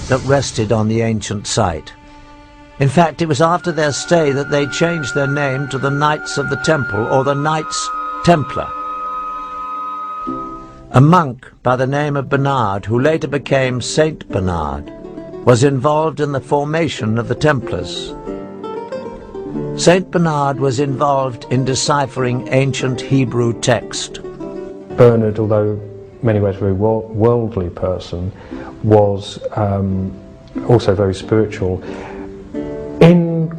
that rested on the ancient site. In fact, it was after their stay that they changed their name to the Knights of the Temple, or the Knights Templar. A monk by the name of Bernard, who later became Saint Bernard, was involved in the formation of the Templars. Saint Bernard was involved in deciphering ancient Hebrew text. Bernard, although in many ways a very worldly person, was also very spiritual in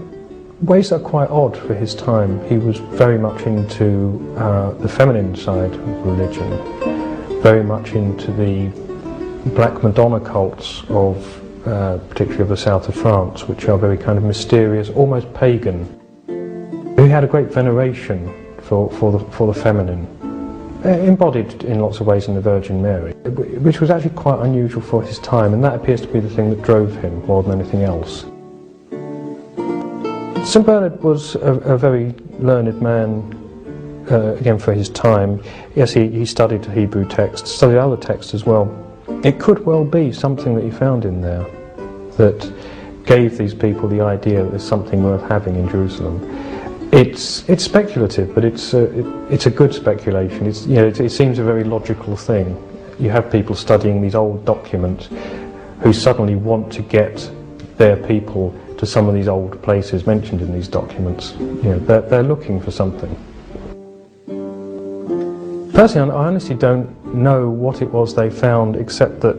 ways that are quite odd for his time. He was very much into the feminine side of religion, very much into the Black Madonna cults of particularly of the south of France, which are very kind of mysterious, almost pagan. He had a great veneration for the feminine, embodied in lots of ways in the Virgin Mary, which was actually quite unusual for his time, and that appears to be the thing that drove him more than anything else. St Bernard was a very learned man, again for his time. Yes, he studied the Hebrew text, studied other texts as well. It could well be something that he found in there that gave these people the idea that there's something worth having in Jerusalem. It's speculative, but it's a good speculation. It seems a very logical thing. You have people studying these old documents who suddenly want to get their people to some of these old places mentioned in these documents. They're looking for something. Personally, I honestly don't know what it was they found, except that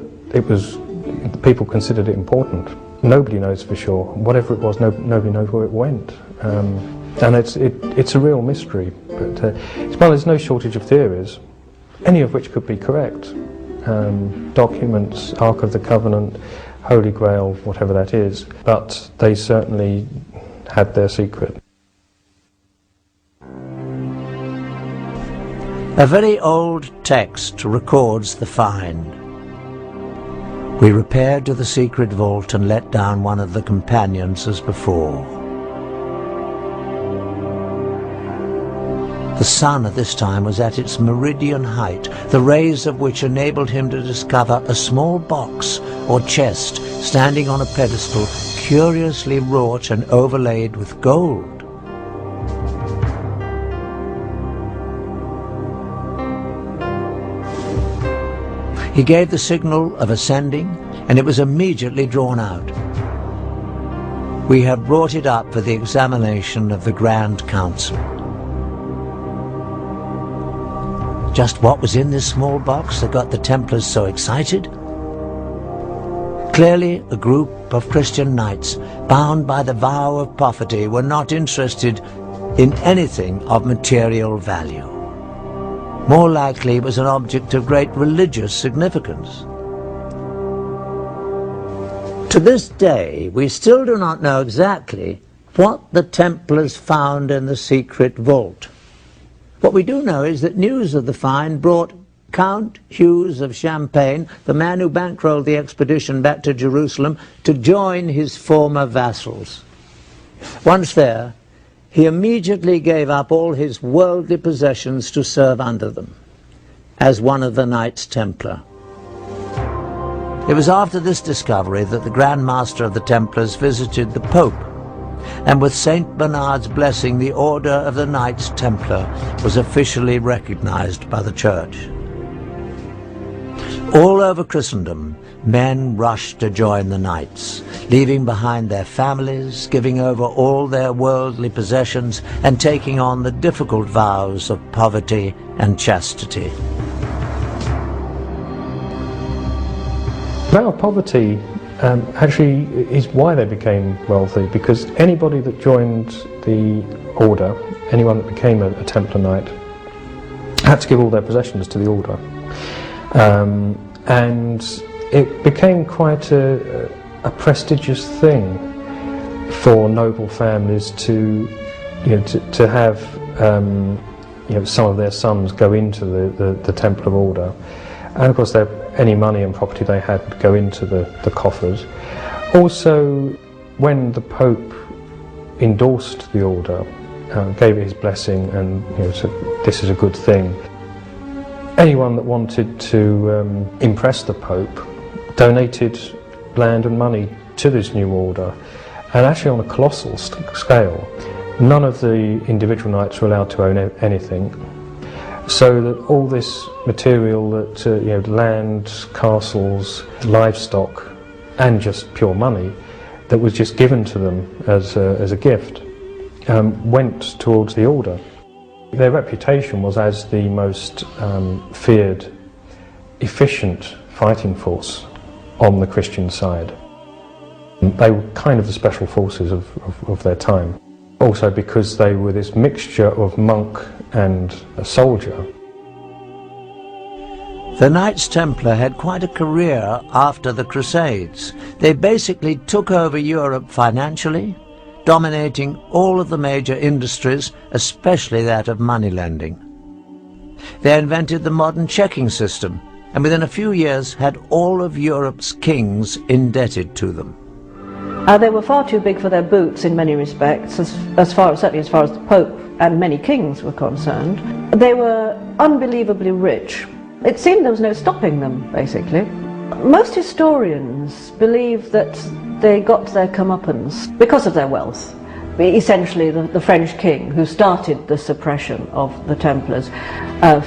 people considered it important. Nobody knows for sure. Whatever it was, nobody knows where it went. And it's a real mystery. But there's no shortage of theories, any of which could be correct. Documents, Ark of the Covenant, Holy Grail, whatever that is, but they certainly had their secret. A very old text records the find. We repaired to the secret vault and let down one of the companions as before. The sun at this time was at its meridian height, the rays of which enabled him to discover a small box or chest standing on a pedestal, curiously wrought and overlaid with gold. He gave the signal of ascending, and it was immediately drawn out. We have brought it up for the examination of the Grand Council. Just what was in this small box that got the Templars so excited? Clearly, a group of Christian knights, bound by the vow of poverty, were not interested in anything of material value. More likely, it was an object of great religious significance. To this day, we still do not know exactly what the Templars found in the secret vault. What we do know is that news of the find brought Count Hughes of Champagne, the man who bankrolled the expedition back to Jerusalem, to join his former vassals. Once there, he immediately gave up all his worldly possessions to serve under them, as one of the Knights Templar. It was after this discovery that the Grand Master of the Templars visited the Pope, and with Saint Bernard's blessing, the Order of the Knights Templar was officially recognized by the Church. All over Christendom, men rushed to join the Knights, leaving behind their families, giving over all their worldly possessions, and taking on the difficult vows of poverty and chastity. Vow of poverty actually is why they became wealthy, because anybody that joined the order, anyone that became a Templar Knight, had to give all their possessions to the order. And it became quite a prestigious thing for noble families to have some of their sons go into the Templar order, and of course any money and property they had would go into the coffers. Also, when the Pope endorsed the order, gave it his blessing, and said this is a good thing, anyone that wanted to impress the Pope donated land and money to this new order, and actually on a colossal scale. None of the individual knights were allowed to own anything, so that all this material, that land, castles, livestock, and just pure money that was just given to them as a gift, went towards the order. Their reputation was as the most feared, efficient fighting force on the Christian side. They were kind of the special forces of their time. Also because they were this mixture of monk and a soldier. The Knights Templar had quite a career after the Crusades. They basically took over Europe financially, dominating all of the major industries, especially that of moneylending. They invented the modern checking system, and within a few years had all of Europe's kings indebted to them. They were far too big for their boots in many respects, certainly as far as the Pope and many kings were concerned. They were unbelievably rich. It seemed there was no stopping them, basically. Most historians believe that they got their comeuppance because of their wealth. Essentially, the French king who started the suppression of the Templars,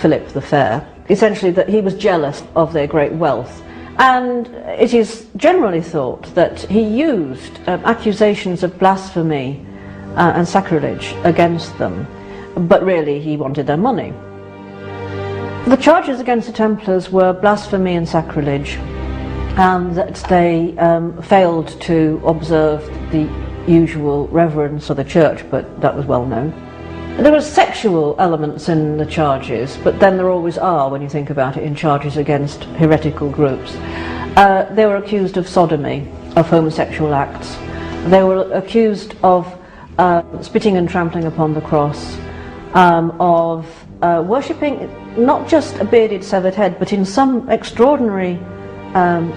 Philip the Fair, essentially that he was jealous of their great wealth. And it is generally thought that he used accusations of blasphemy and sacrilege against them, but really he wanted their money. The charges against the Templars were blasphemy and sacrilege, and that they failed to observe the usual reverence of the church, but that was well known. There were sexual elements in the charges, but then there always are when you think about it in charges against heretical groups. They were accused of sodomy, of homosexual acts. They were accused of spitting and trampling upon the cross, of worshipping not just a bearded severed head, but in some extraordinary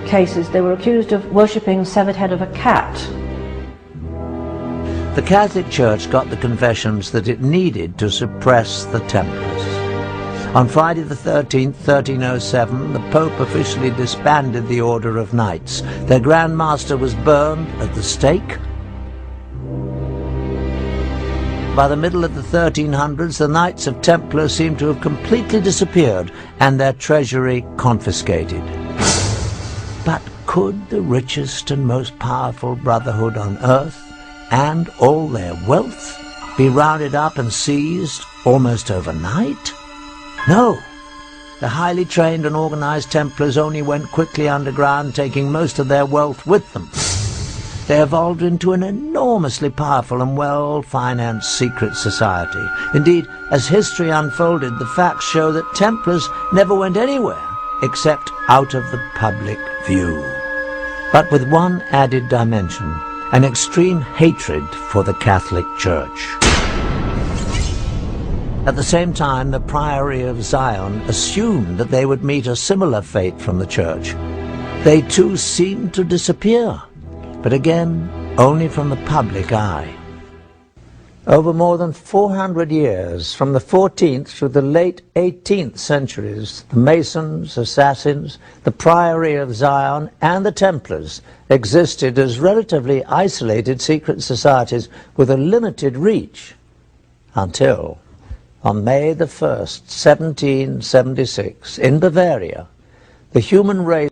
cases they were accused of worshipping the severed head of a cat. The Catholic Church got the confessions that it needed to suppress the Templars. On Friday the 13th, 1307, the Pope officially disbanded the Order of Knights. Their Grand Master was burned at the stake. By the middle of the 1300s, the Knights of Templar seemed to have completely disappeared and their treasury confiscated. But could the richest and most powerful brotherhood on earth and all their wealth be rounded up and seized almost overnight? No. The highly trained and organized Templars only went quickly underground, taking most of their wealth with them. They evolved into an enormously powerful and well-financed secret society. Indeed, as history unfolded, the facts show that Templars never went anywhere except out of the public view. But with one added dimension: an extreme hatred for the Catholic Church. At the same time, the Priory of Zion assumed that they would meet a similar fate from the Church. They too seemed to disappear, but again, only from the public eye. Over more than 400 years, from the 14th through the late 18th centuries, the Masons, Assassins, the Priory of Zion, and the Templars existed as relatively isolated secret societies with a limited reach, until, on May the 1st, 1776, in Bavaria, the human race